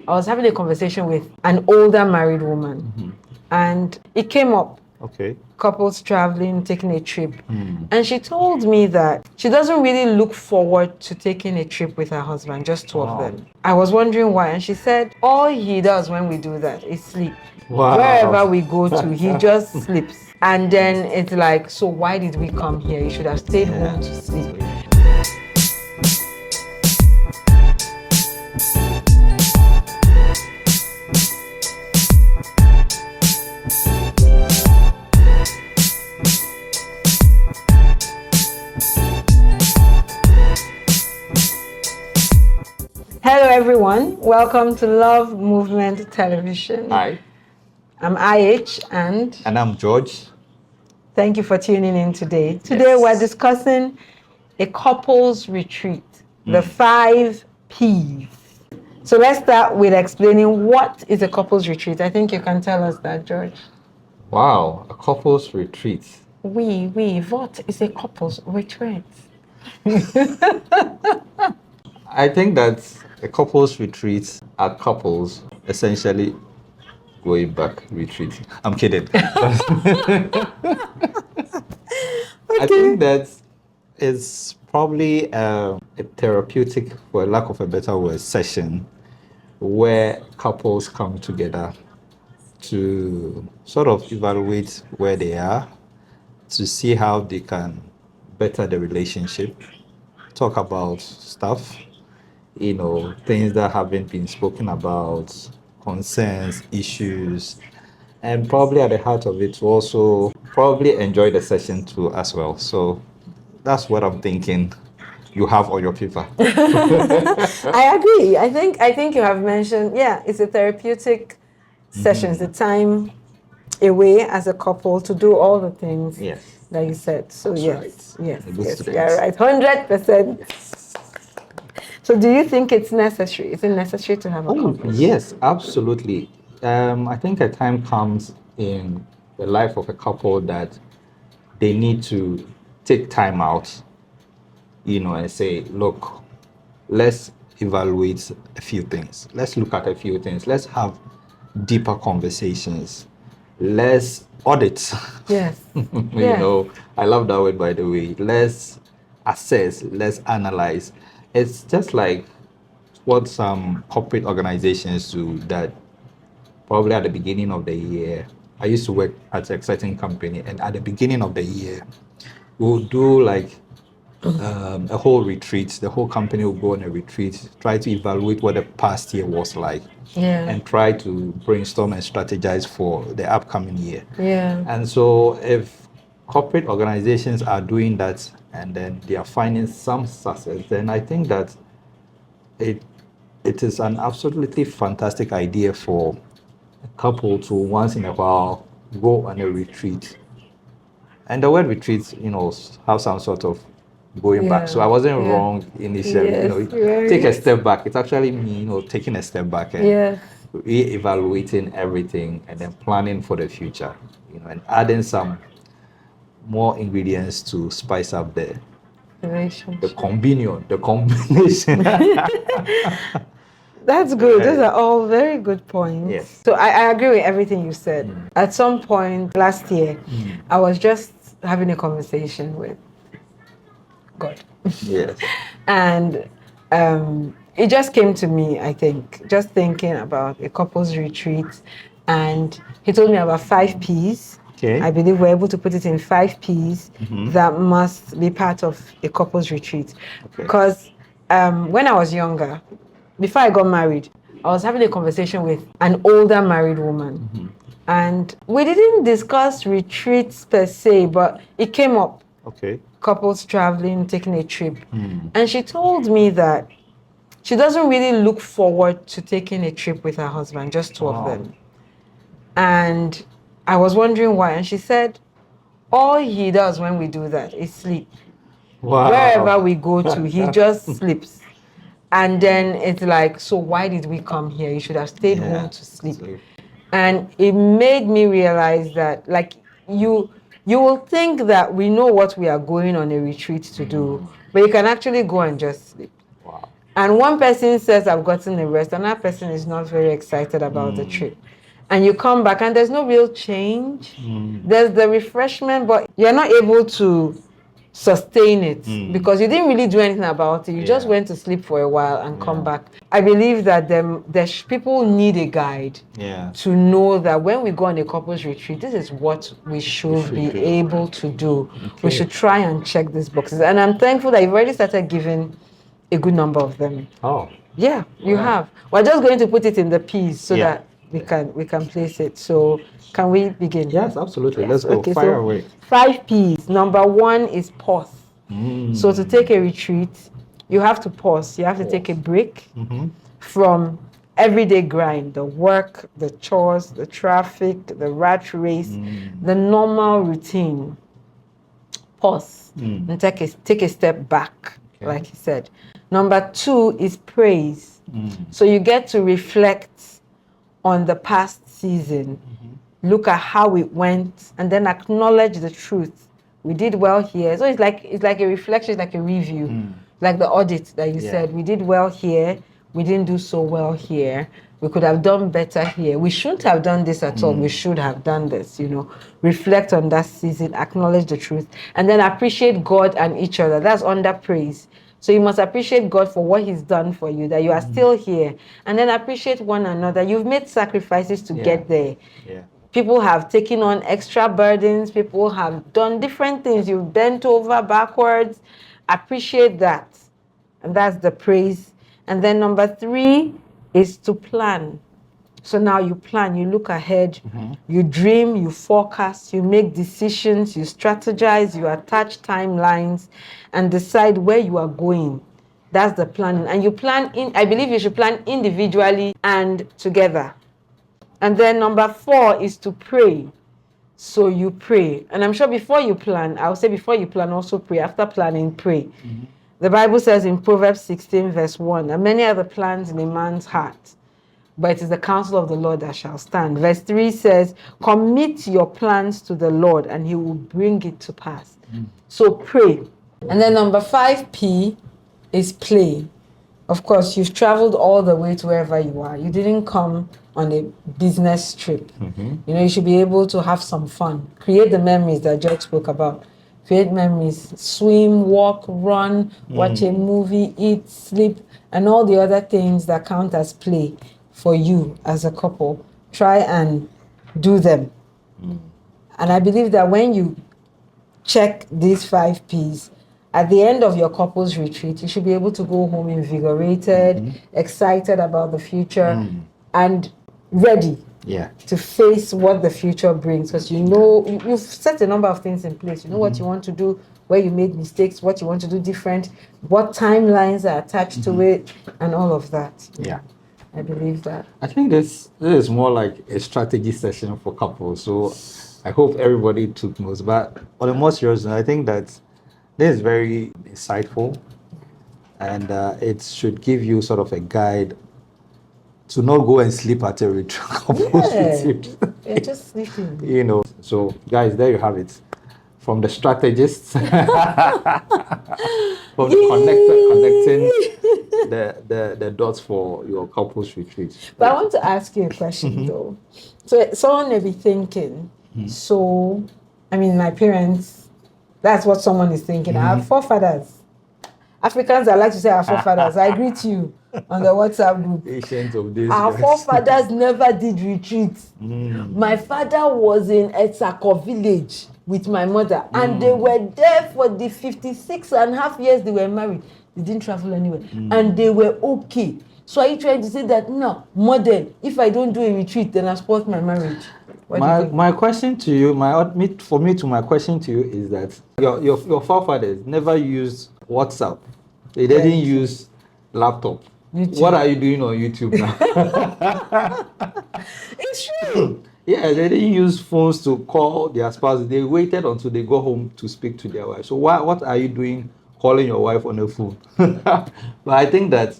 I was having a conversation with an older married woman, and it came up. Okay. Couples traveling, taking a trip. And she told me that she doesn't really look forward to taking a trip with her husband, just two of them. I was wondering why, and she said all he does when we do that is sleep. Wow. Wherever we go to, he just sleeps. And then it's like, so why did we come here? You should have stayed home to sleep. Hello everyone, welcome to Love Movement Television. Hi. I'm IH and I'm George. Thank you for tuning in today. Today we're discussing a couples retreat, the 5 P's. So let's start with explaining what is a couples retreat. I think you can tell us that, George. Wow, a couples retreat. What is a couples retreat? I think that a couples retreat are couples essentially going back retreat. I'm kidding. I think that is probably a therapeutic, for lack of a better word, session where couples come together to sort of evaluate where they are, to see how they can better the relationship, talk about stuff, things that haven't been spoken about, concerns, issues, and probably at the heart of it to also probably enjoy the session too as well. So that's what I'm thinking you have on your paper. I agree. I think you have mentioned, it's a therapeutic session. It's a time away as a couple to do all the things that you said. So yes, you're right, 100%. So do you think it's necessary? Is it necessary to have a couple? Yes, absolutely. I think a time comes in the life of a couple that they need to take time out, and say, look, let's evaluate a few things. Let's look at a few things. Let's have deeper conversations. Let's audit. Yes. I love that word, by the way. Let's assess, let's analyze. It's just like what some corporate organizations do, that probably at the beginning of the year, I used to work at a certain company, and at the beginning of the year, we'll do like a whole retreat. The whole company will go on a retreat, try to evaluate what the past year was like, and try to brainstorm and strategize for the upcoming year. And so if corporate organizations are doing that and then they are finding some success, then I think that it is an absolutely fantastic idea for a couple to once in a while go on a retreat. And the word retreat, have some sort of going back. So I wasn't wrong initially. Take a step back. It's actually me, taking a step back and re-evaluating everything and then planning for the future, and adding some more ingredients to spice up the combination. That's good. Those are all very good points. Yes. So I agree with everything you said. At some point last year, I was just having a conversation with God. Yes. And it just came to me, I think, just thinking about a couples retreat. And he told me about 5 P's. Okay. I believe we're able to put it in 5 P's that must be part of a couples retreat. Because when I was younger, before I got married, I was having a conversation with an older married woman. And we didn't discuss retreats per se, but it came up. Okay. Couples traveling, taking a trip. And she told me that she doesn't really look forward to taking a trip with her husband, just two of them. And I was wondering why. And she said, all he does when we do that is sleep. Wow. Wherever we go to, he just sleeps. And then it's like, so why did we come here? You should have stayed home to sleep. And it made me realize that, like, you will think that we know what we are going on a retreat to do, but you can actually go and just sleep. Wow. and one person says I've gotten a rest, another person is not very excited about the trip, and you come back and there's no real change. There's the refreshment, but you're not able to sustain it because you didn't really do anything about it. You just went to sleep for a while and come back. I believe that people need a guide to know that when we go on a couples retreat, this is what we should be able to do. We should try and check these boxes. And I'm thankful that you've already started giving a good number of them. Oh. Yeah, you have. We're just going to put it in the P's so that we can place it. So can we begin? Yes, absolutely. Let's go. Okay, fire away. 5 P's. Number 1 is pause. So to take a retreat, you have to pause. You have to take a break from everyday grind, the work, the chores, the traffic, the rat race, the normal routine. Pause and take a step back, like he said. Number 2 is praise. So you get to reflect on the past season, look at how it went, and then acknowledge the truth. We did well here. So it's like a reflection, it's like a review, like the audit that you said. We did well here. We didn't do so well here. We could have done better here. We shouldn't have done this at all. We should have done this, Reflect on that season, acknowledge the truth, and then appreciate God and each other. That's under praise. So you must appreciate God for what he's done for you, that you are still here. And then appreciate one another. You've made sacrifices to get there. Yeah. People have taken on extra burdens. People have done different things. You've bent over backwards. Appreciate that. And that's the praise. And then number 3 is to plan. So now you plan, you look ahead, you dream, you forecast, you make decisions, you strategize, you attach timelines, and decide where you are going. That's the planning. And you plan I believe you should plan individually and together. And then number 4 is to pray. So you pray. And I'm sure before you plan, I'll say before you plan, also pray. After planning, pray. The Bible says in Proverbs 16 verse 1, and many are the plans in a man's heart, but it is the counsel of the Lord that shall stand. Verse 3 says, commit your plans to the Lord and he will bring it to pass. So pray. And then number 5P is play. Of course, you've traveled all the way to wherever you are. You didn't come on a business trip. You should be able to have some fun. Create the memories that George spoke about. Create memories. Swim, walk, run, watch a movie, eat, sleep, and all the other things that count as play. For you as a couple, try and do them. And I believe that when you check these 5 P's, at the end of your couples retreat, you should be able to go home invigorated, excited about the future, and ready to face what the future brings. Because you've set a number of things in place. You know what you want to do, where you made mistakes, what you want to do different, what timelines are attached to it, and all of that. Yeah. I believe that. I think this is more like a strategy session for couples. So I hope everybody took notes. But on a more serious note, I think that this is very insightful, and it should give you sort of a guide to not go and sleep at a couples retreat. You're just sleeping. So guys, there you have it. From the strategists, from connecting the dots for your couples retreat. But I want to ask you a question though. So someone may be thinking, so I mean my parents, that's what someone is thinking. Our forefathers. Africans, I like to say our forefathers. I greet you on the WhatsApp group. Ancients of days. Our forefathers never did retreats. My father was in Etsako village with my mother, and they were there for the 56 and a half years they were married. They didn't travel anywhere, and they were okay. So are you trying to say that no, modern, if I don't do a retreat, then I spoil my marriage? My question to you, my question to you is that your forefathers never used WhatsApp. They didn't use laptop. YouTube. What are you doing on YouTube now? It's true. Yeah, they didn't use phones to call their spouses. They waited until they go home to speak to their wife. So what are you doing calling your wife on the phone? But I think that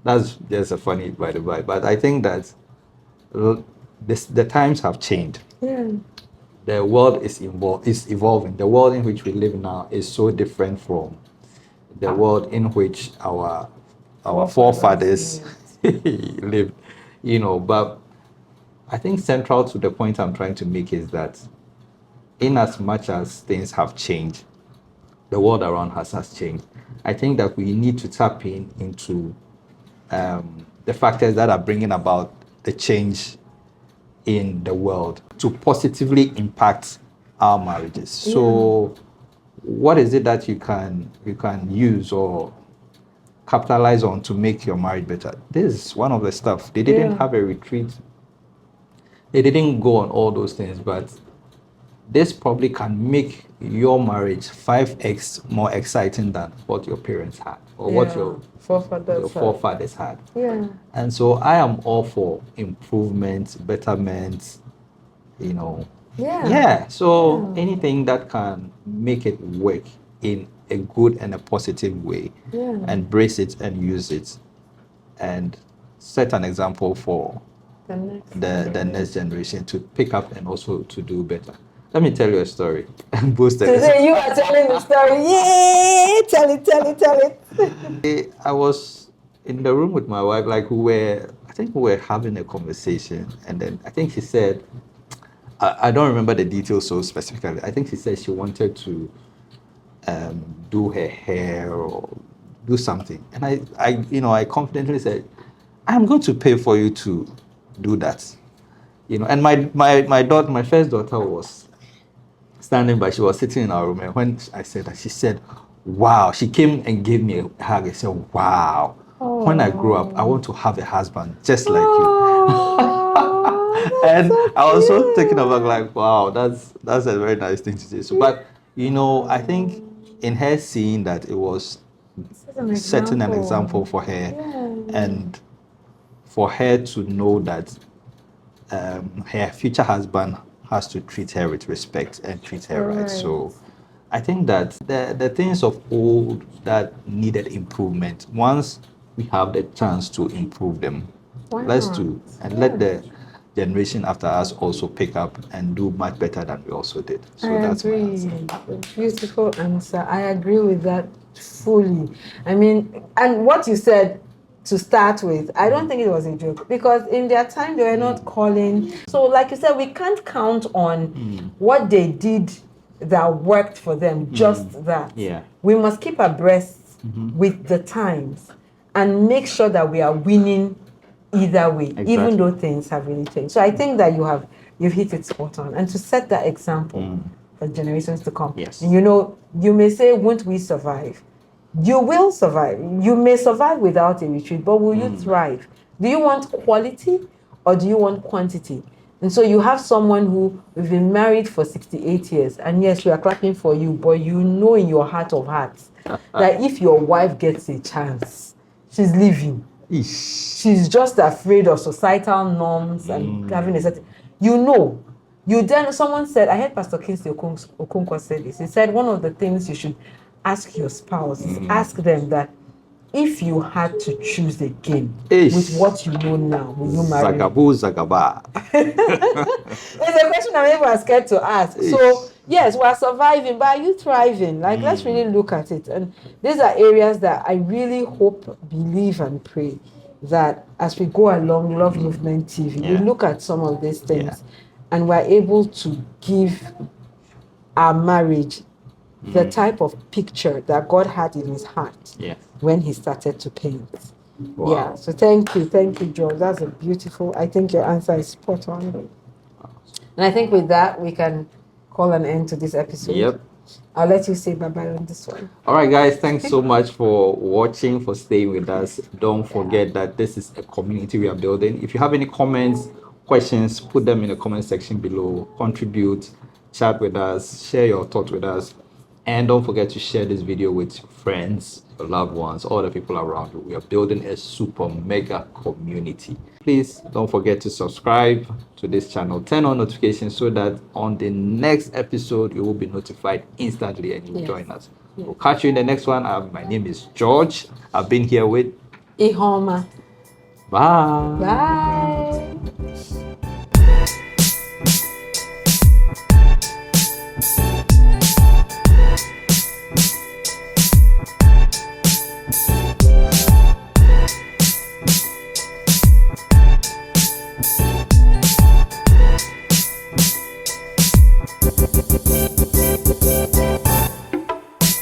that's just a funny by the by. But I think that the times have changed. Yeah. The world is evolving. The world in which we live now is so different from the world in which our our forefathers lived, but I think central to the point I'm trying to make is that in as much as things have changed, the world around us has changed. I think that we need to tap into the factors that are bringing about the change in the world to positively impact our marriages. So what is it that you can use or capitalize on to make your marriage better? This is one of the stuff. They didn't have a retreat. They didn't go on all those things, but this probably can make your marriage 5x more exciting than what your parents had or what your forefathers had. Yeah. And so I am all for improvement, betterment, So anything that can make it work in a good and a positive way, embrace it and use it, and set an example for the next generation to pick up and also to do better. Let me tell you a story. Today you are telling the story. Yay! Tell it. I was in the room with my wife, like we were having a conversation, and then I think she said, I don't remember the details so specifically. I think she said she wanted to do her hair or do something, and I confidently said, I'm going to pay for you to do that. And my first daughter was standing by. She was sitting in our room, and when I said that, she said, wow. She came and gave me a hug and said, wow. Oh. When I grow up, I want to have a husband just like you. And so I was so taken aback, like, wow, that's a very nice thing to say. So, but I think in her seeing that, it was setting an example for her, and for her to know that her future husband has to treat her with respect and treat her right. So I think that the things of old that needed improvement, once we have the chance to improve them, let's do, and let the generation after us also pick up and do much better than we also did. So that's my answer. Beautiful answer. I agree with that fully. I mean, and what you said to start with, I don't think it was a joke, because in their time they were not calling. So like you said, we can't count on what they did that worked for them, just that. Yeah. We must keep abreast with the times and make sure that we are winning either way, even though things have really changed. So I think that you've hit it spot on, and to set that example for generations to come. Yes. And you may say, won't we survive? You will survive. You may survive without a retreat, but will you thrive? Do you want quality or do you want quantity? And so you have someone who we've been married for 68 years, and yes, we are clapping for you, but you know in your heart of hearts that if your wife gets a chance, she's leaving. She's just afraid of societal norms and having a certain, someone said, I heard Pastor Kingsley Okonkwo say this. He said one of the things you should ask your spouse is ask them that if you had to choose again with what you know now, will you marry? Zagaba. It's a question I'm even scared to ask. So yes, we're surviving, but are you thriving? Like, let's really look at it. And these are areas that I really hope, believe, and pray that as we go along Love Movement TV, we look at some of these things and we're able to give our marriage the type of picture that God had in his heart when he started to paint. Wow. Yeah, so thank you, George. That's a beautiful, I think your answer is spot on. And I think with that, we can call an end to this episode. Yep. I'll let you say bye-bye on this one. All right, guys, thanks so much for watching, for staying with us. Don't forget that this is a community we are building. If you have any comments, questions, put them in the comment section below. Contribute, chat with us, share your thoughts with us. And don't forget to share this video with friends, your loved ones, all the people around you. We are building a super mega community. Please don't forget to subscribe to this channel. Turn on notifications so that on the next episode, you will be notified instantly and you will join us. We'll catch you in the next one. My name is George. I've been here with Ihoma. Bye. Bye.